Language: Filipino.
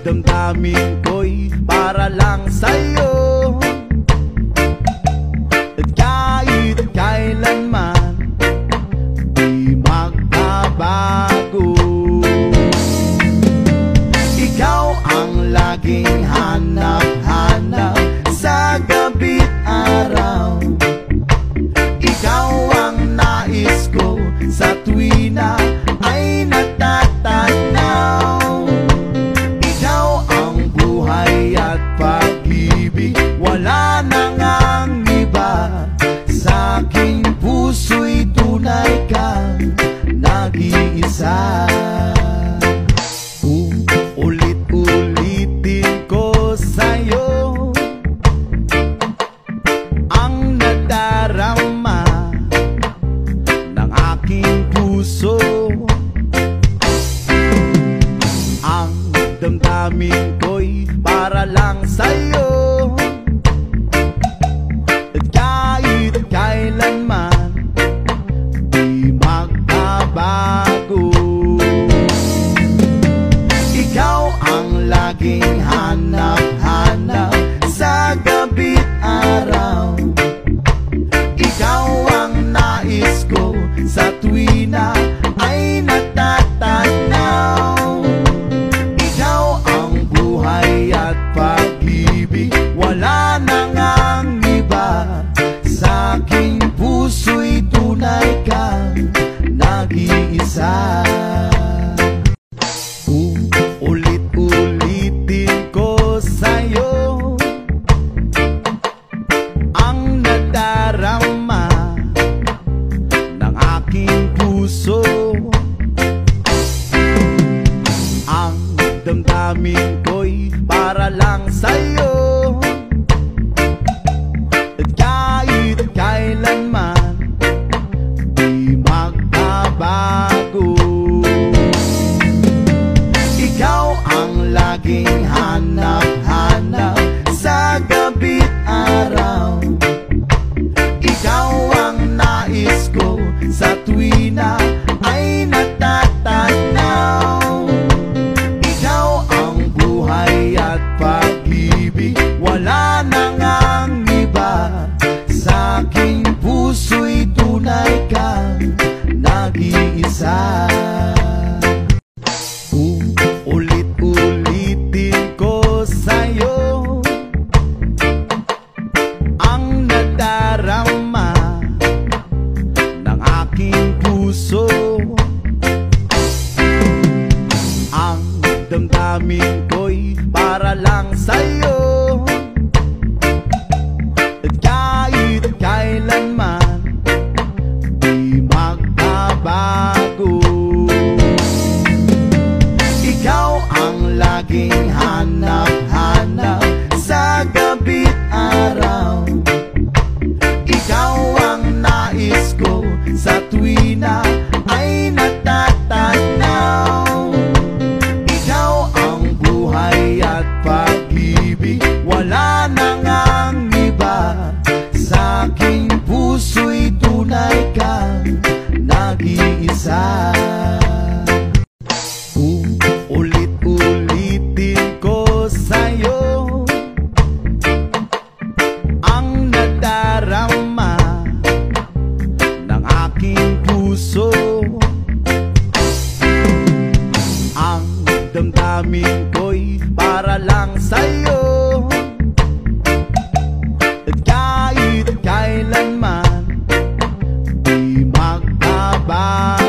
damdamin ko'y para lang sa'yo. At kahit kailanman di magbabago, ikaw ang laging hanap-hanap sa gabi't araw. Ikaw ang nais ko sa tuwina ay natatanaw. Ikaw ang buhay at pag-ibig, wala nang ang iba. Sa aking puso'y tunay kang nag-iisa. Ulit-ulitin ko sa'yo ang nadarama ng aking puso. Ang damdamin ko'y para lang sa'yo. At kahit kailanman di magbabago, ikaw ang laging hanap-hanap sa gabi't araw. Ikaw ang nais ko sa tuwina ay natatanaw. Ikaw ang buhay at pag-ibig, wala nang ang iba. Sa aking puso'y tunay kang nag-iisa. Ulit-ulitin ko sa'yo ang nadarama ng aking puso. Ang damdamin ko'y para lang sa'yo. At kahit kailanman di magbabago, ikaw ang laging hanap-hanap sa gabi't araw. Ikaw ang nais ko sa tuwina ay natatanaw. Ikaw ang buhay at pag-ibig, wala nang ang iba. Sa aking puso'y tunay kang nag-iisa. Ulit-ulitin ko sa'yo ang nadarama ng aking puso. Ang damdamin ko'y para lang sa'yo. At kahit kailanman di magbabago, ikaw ang laging hanap-hanap sa gabi't araw. Ikaw ang nais ko sa tuwina ay natatanaw. Ikaw ang buhay at pag-ibig, wala nang ang iba. Sa aking puso'y tunay kang nag-iisa. Ulit-ulitin ko sa'yo ang nadarama ng aking puso. Ang damdamin ko'y para lang sa'yo. At kahit kailanman di magbabago,